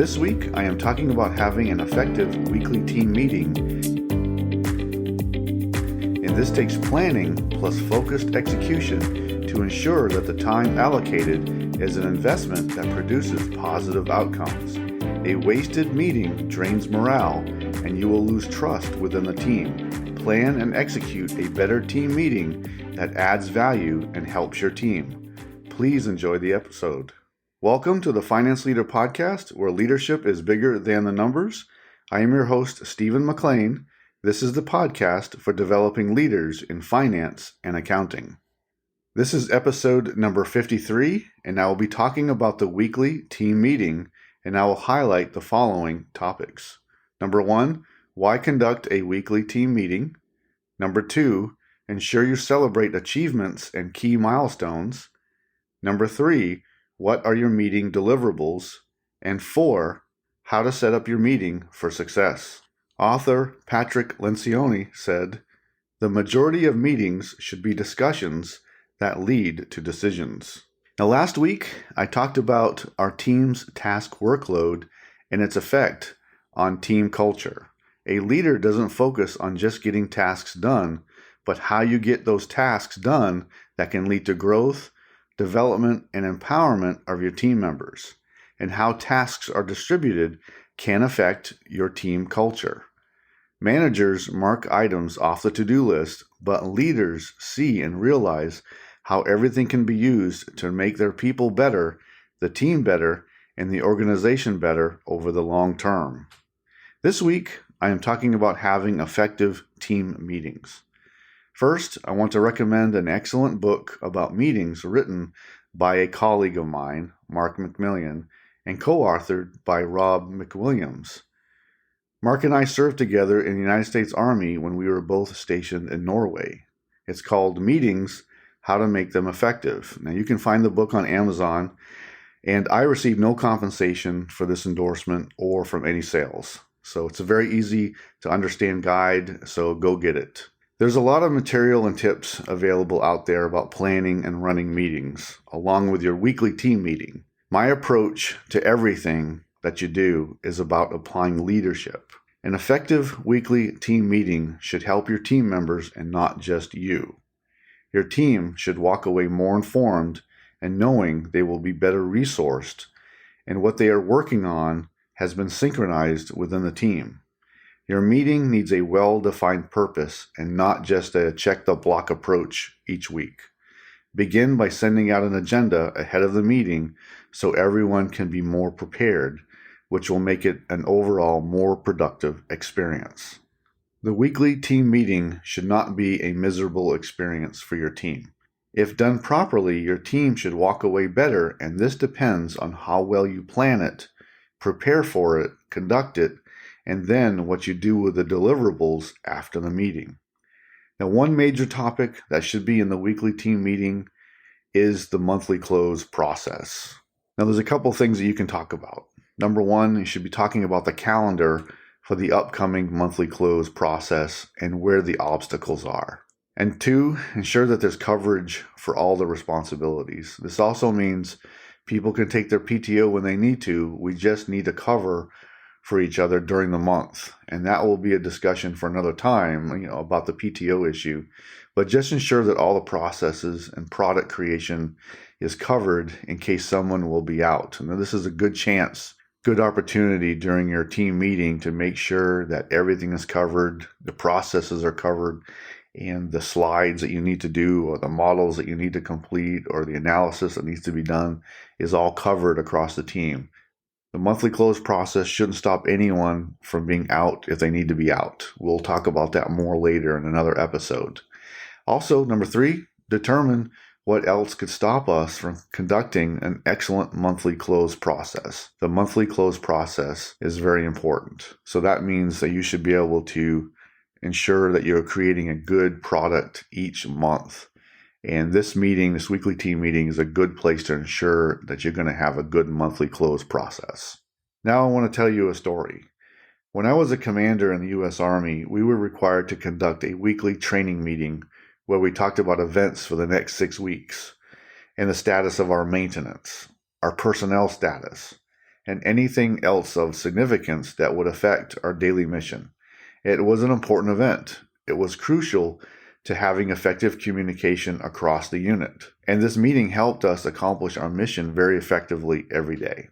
This week, I am talking about having an effective weekly team meeting, and this takes planning plus focused execution to ensure that the time allocated is an investment that produces positive outcomes. A wasted meeting drains morale, and you will lose trust within the team. Plan and execute a better team meeting that adds value and helps your team. Please enjoy the episode. Welcome to the Finance Leader Podcast, where leadership is bigger than the numbers. I am your host, Stephen McLean. This is the podcast for developing leaders in finance and accounting. This is episode number 53, and I will be talking about the weekly team meeting, and I will highlight the following topics. Number 1, why conduct a weekly team meeting? Number 2, ensure you celebrate achievements and key milestones. Number 3, what are your meeting deliverables? And 4, how to set up your meeting for success. Author Patrick Lencioni said, "The majority of meetings should be discussions that lead to decisions." Now, last week, I talked about our team's task workload and its effect on team culture. A leader doesn't focus on just getting tasks done, but how you get those tasks done that can lead to growth, development, and empowerment of your team members, and how tasks are distributed can affect your team culture. Managers mark items off the to-do list, but leaders see and realize how everything can be used to make their people better, the team better, and the organization better over the long term. This week, I am talking about having effective team meetings. First, I want to recommend an excellent book about meetings written by a colleague of mine, Mark McMillian, and co-authored by Rob McWilliams. Mark and I served together in the United States Army when we were both stationed in Norway. It's called Meetings, How to Make Them Effective. Now, you can find the book on Amazon, and I received no compensation for this endorsement or from any sales. So it's a very easy to understand guide, so go get it. There's a lot of material and tips available out there about planning and running meetings, along with your weekly team meeting. My approach to everything that you do is about applying leadership. An effective weekly team meeting should help your team members and not just you. Your team should walk away more informed and knowing they will be better resourced, and what they are working on has been synchronized within the team. Your meeting needs a well-defined purpose and not just a check-the-block approach each week. Begin by sending out an agenda ahead of the meeting so everyone can be more prepared, which will make it an overall more productive experience. The weekly team meeting should not be a miserable experience for your team. If done properly, your team should walk away better, and this depends on how well you plan it, prepare for it, conduct it, and then what you do with the deliverables after the meeting. Now, one major topic that should be in the weekly team meeting is the monthly close process. Now, there's a couple things that you can talk about. Number 1, you should be talking about the calendar for the upcoming monthly close process and where the obstacles are. And 2, ensure that there's coverage for all the responsibilities. This also means people can take their PTO when they need to. We just need to cover for each other during the month. And that will be a discussion for another time, about the PTO issue. But just ensure that all the processes and product creation is covered in case someone will be out. Now, this is a good opportunity during your team meeting to make sure that everything is covered, the processes are covered, and the slides that you need to do, or the models that you need to complete, or the analysis that needs to be done is all covered across the team. The monthly close process shouldn't stop anyone from being out if they need to be out. We'll talk about that more later in another episode. Also, number 3, determine what else could stop us from conducting an excellent monthly close process. The monthly close process is very important. So that means that you should be able to ensure that you're creating a good product each month. And this weekly team meeting, is a good place to ensure that you're going to have a good monthly close process. Now I want to tell you a story. When I was a commander in the U.S. Army, we were required to conduct a weekly training meeting where we talked about events for the next 6 weeks and the status of our maintenance, our personnel status, and anything else of significance that would affect our daily mission. It was an important event. It was crucial to having effective communication across the unit, and this meeting helped us accomplish our mission very effectively every day.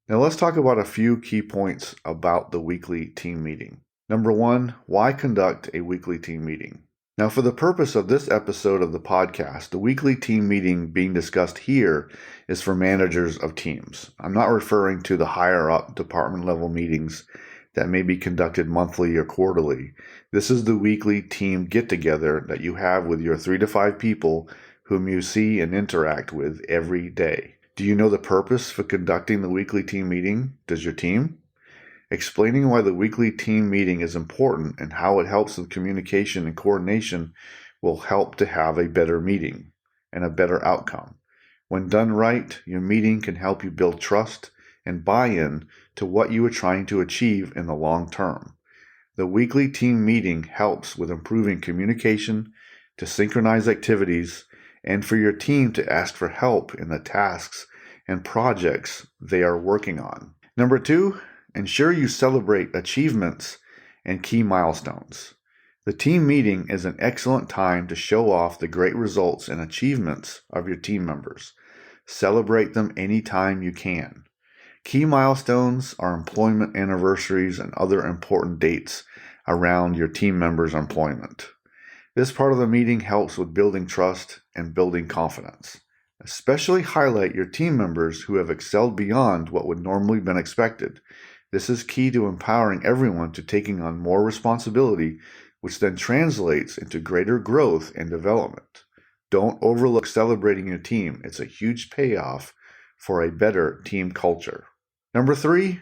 Now let's talk about a few key points about the weekly team meeting. Number 1, why conduct a weekly team meeting? Now, for the purpose of this episode of the podcast, the weekly team meeting being discussed here is for managers of teams. I'm not referring to the higher up department level meetings that may be conducted monthly or quarterly. This is the weekly team get-together that you have with your 3 to 5 people whom you see and interact with every day. Do you know the purpose for conducting the weekly team meeting? Does your team? Explaining why the weekly team meeting is important and how it helps with communication and coordination will help to have a better meeting and a better outcome. When done right, your meeting can help you build trust and buy-in to what you are trying to achieve in the long term. The weekly team meeting helps with improving communication, to synchronize activities, and for your team to ask for help in the tasks and projects they are working on. Number 2, ensure you celebrate achievements and key milestones. The team meeting is an excellent time to show off the great results and achievements of your team members. Celebrate them anytime you can. Key milestones are employment anniversaries and other important dates around your team members' employment. This part of the meeting helps with building trust and building confidence. Especially highlight your team members who have excelled beyond what would normally been expected. This is key to empowering everyone to taking on more responsibility, which then translates into greater growth and development. Don't overlook celebrating your team. It's a huge payoff for a better team culture. Number 3,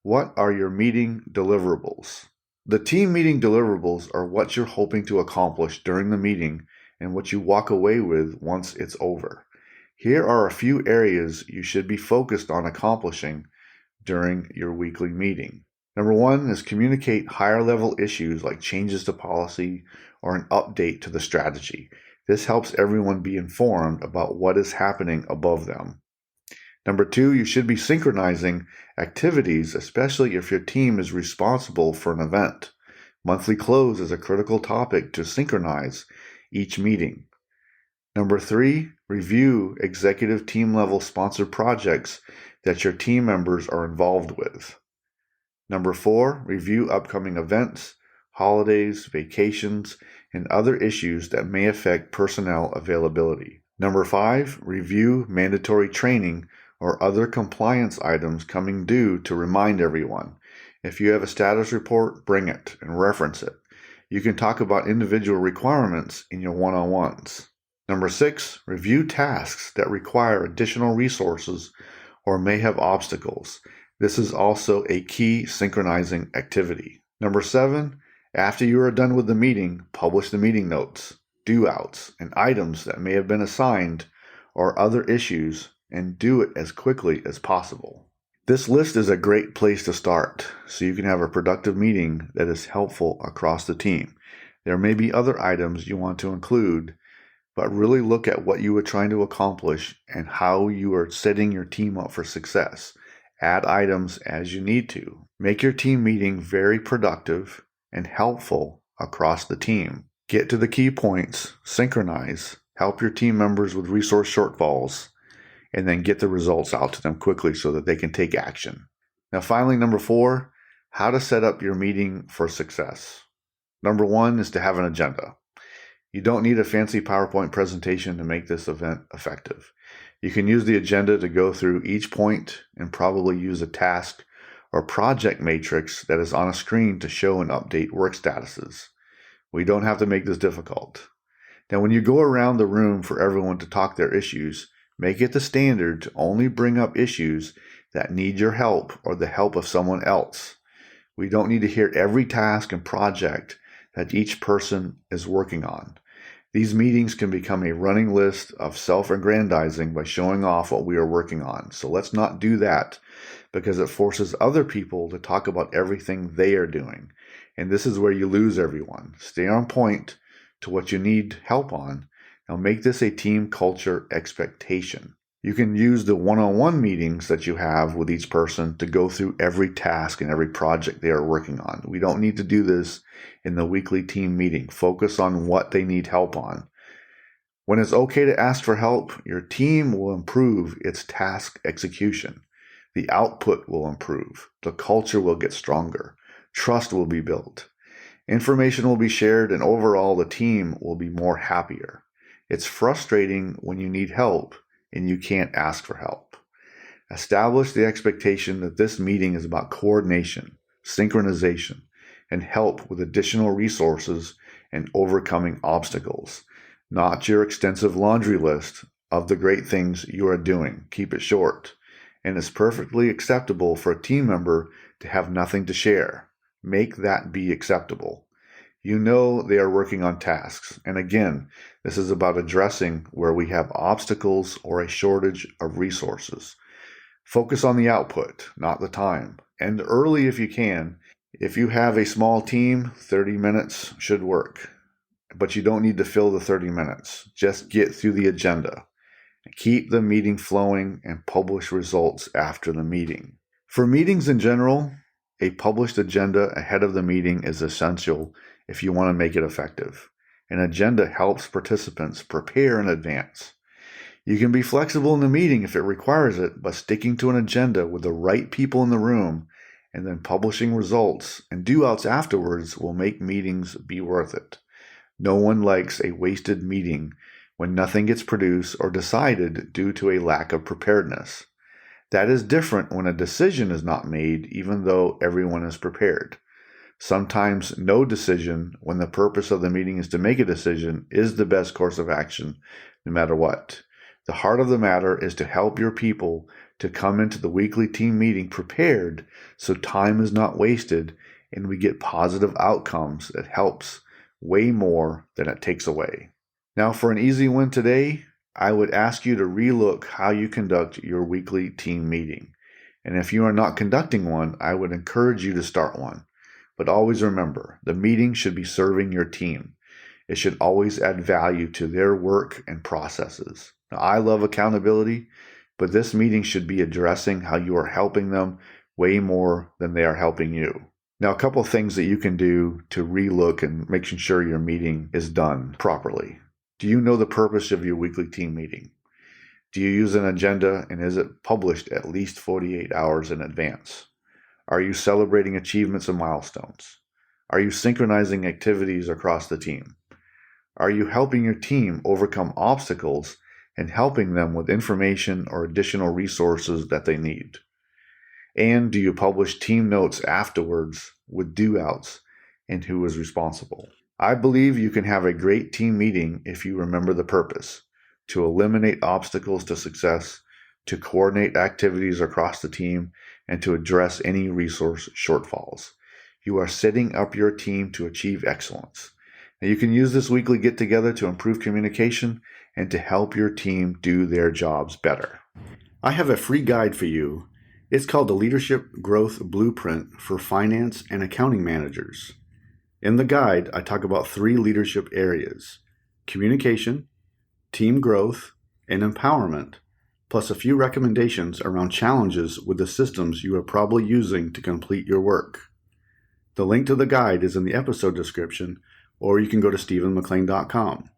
what are your meeting deliverables? The team meeting deliverables are what you're hoping to accomplish during the meeting and what you walk away with once it's over. Here are a few areas you should be focused on accomplishing during your weekly meeting. Number 1 is communicate higher level issues like changes to policy or an update to the strategy. This helps everyone be informed about what is happening above them. Number 2, you should be synchronizing activities, especially if your team is responsible for an event. Monthly close is a critical topic to synchronize each meeting. Number 3, review executive team level sponsored projects that your team members are involved with. Number 4, review upcoming events, holidays, vacations, and other issues that may affect personnel availability. Number 5, review mandatory training or other compliance items coming due to remind everyone. If you have a status report, bring it and reference it. You can talk about individual requirements in your one-on-ones. Number 6, review tasks that require additional resources or may have obstacles. This is also a key synchronizing activity. Number 7, after you are done with the meeting, publish the meeting notes, do-outs, and items that may have been assigned or other issues, and do it as quickly as possible. This list is a great place to start so you can have a productive meeting that is helpful across the team. There may be other items you want to include, but really look at what you are trying to accomplish and how you are setting your team up for success. Add items as you need to. Make your team meeting very productive and helpful across the team. Get to the key points, synchronize, help your team members with resource shortfalls, and then get the results out to them quickly so that they can take action. Now finally, number 4, how to set up your meeting for success. Number 1 is to have an agenda. You don't need a fancy PowerPoint presentation to make this event effective. You can use the agenda to go through each point and probably use a task or project matrix that is on a screen to show and update work statuses. We don't have to make this difficult. Now, when you go around the room for everyone to talk their issues, make it the standard to only bring up issues that need your help or the help of someone else. We don't need to hear every task and project that each person is working on. These meetings can become a running list of self-aggrandizing by showing off what we are working on. So let's not do that because it forces other people to talk about everything they are doing. And this is where you lose everyone. Stay on point to what you need help on. Now make this a team culture expectation. You can use the one-on-one meetings that you have with each person to go through every task and every project they are working on. We don't need to do this in the weekly team meeting. Focus on what they need help on. When it's okay to ask for help, your team will improve its task execution. The output will improve. The culture will get stronger. Trust will be built. Information will be shared, and overall the team will be more happier. It's frustrating when you need help and you can't ask for help. Establish the expectation that this meeting is about coordination, synchronization, and help with additional resources and overcoming obstacles, not your extensive laundry list of the great things you are doing. Keep it short. And it's perfectly acceptable for a team member to have nothing to share. Make that be acceptable. You know they are working on tasks. And again, this is about addressing where we have obstacles or a shortage of resources. Focus on the output, not the time. End early if you can. If you have a small team, 30 minutes should work. But you don't need to fill the 30 minutes. Just get through the agenda. Keep the meeting flowing and publish results after the meeting. For meetings in general, a published agenda ahead of the meeting is essential if you want to make it effective. An agenda helps participants prepare in advance. You can be flexible in the meeting if it requires it, but sticking to an agenda with the right people in the room and then publishing results and do-outs afterwards will make meetings be worth it. No one likes a wasted meeting when nothing gets produced or decided due to a lack of preparedness. That is different when a decision is not made, even though everyone is prepared. Sometimes no decision, when the purpose of the meeting is to make a decision, is the best course of action, no matter what. The heart of the matter is to help your people to come into the weekly team meeting prepared so time is not wasted and we get positive outcomes that helps way more than it takes away. Now, for an easy win today, I would ask you to relook how you conduct your weekly team meeting. And if you are not conducting one, I would encourage you to start one. But always remember, the meeting should be serving your team. It should always add value to their work and processes. Now, I love accountability, but this meeting should be addressing how you are helping them way more than they are helping you. Now, a couple of things that you can do to relook and making sure your meeting is done properly. Do you know the purpose of your weekly team meeting? Do you use an agenda, and is it published at least 48 hours in advance? Are you celebrating achievements and milestones? Are you synchronizing activities across the team? Are you helping your team overcome obstacles and helping them with information or additional resources that they need? And do you publish team notes afterwards with do-outs and who is responsible? I believe you can have a great team meeting if you remember the purpose: to eliminate obstacles to success, to coordinate activities across the team, and to address any resource shortfalls. You are setting up your team to achieve excellence. Now, you can use this weekly get-together to improve communication and to help your team do their jobs better. I have a free guide for you. It's called the Leadership Growth Blueprint for Finance and Accounting Managers. In the guide, I talk about 3 leadership areas: communication, team growth, and empowerment, plus a few recommendations around challenges with the systems you are probably using to complete your work. The link to the guide is in the episode description, or you can go to stephenmclean.com.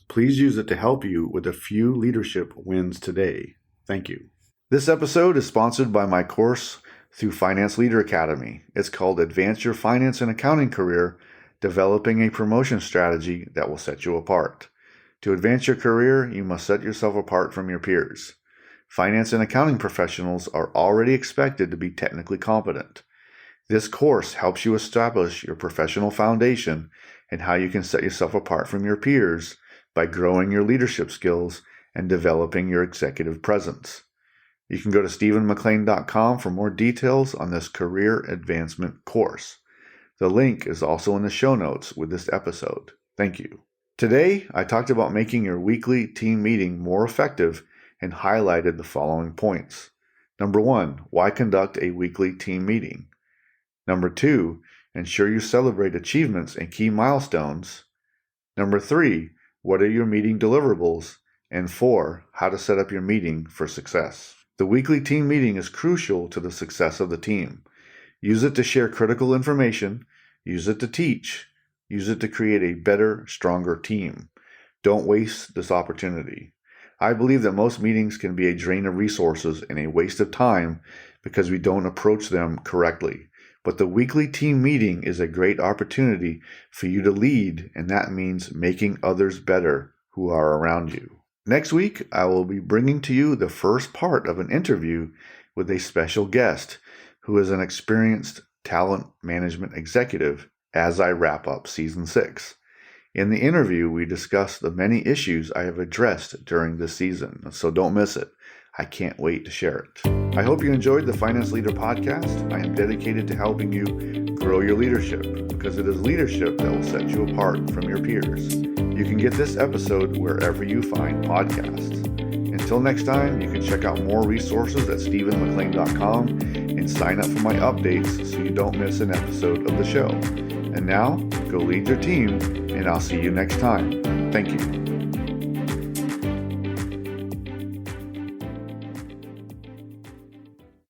Please use it to help you with a few leadership wins today. Thank you. This episode is sponsored by my course through Finance Leader Academy. It's called Advance Your Finance and Accounting Career, Developing a Promotion Strategy That Will Set You Apart. To advance your career, you must set yourself apart from your peers. Finance and accounting professionals are already expected to be technically competent. This course helps you establish your professional foundation and how you can set yourself apart from your peers by growing your leadership skills and developing your executive presence. You can go to stephenmclean.com for more details on this career advancement course. The link is also in the show notes with this episode. Thank you. Today, I talked about making your weekly team meeting more effective and highlighted the following points. Number 1, why conduct a weekly team meeting? Number 2, ensure you celebrate achievements and key milestones. Number 3, what are your meeting deliverables And 4, how to set up your meeting for success. The weekly team meeting is crucial to the success of the team. Use it to share critical information, use it to teach, use it to create a better, stronger team. Don't waste this opportunity. I believe that most meetings can be a drain of resources and a waste of time because we don't approach them correctly. But the weekly team meeting is a great opportunity for you to lead, and that means making others better who are around you. Next week, I will be bringing to you the first part of an interview with a special guest who is an experienced talent management executive as I wrap up Season 6. In the interview, we discuss the many issues I have addressed during this season, so don't miss it. I can't wait to share it. I hope you enjoyed the Finance Leader Podcast. I am dedicated to helping you grow your leadership because it is leadership that will set you apart from your peers. You can get this episode wherever you find podcasts. Until next time, you can check out more resources at stephenmclean.com and sign up for my updates so you don't miss an episode of the show. And now, go lead your team, and I'll see you next time. Thank you.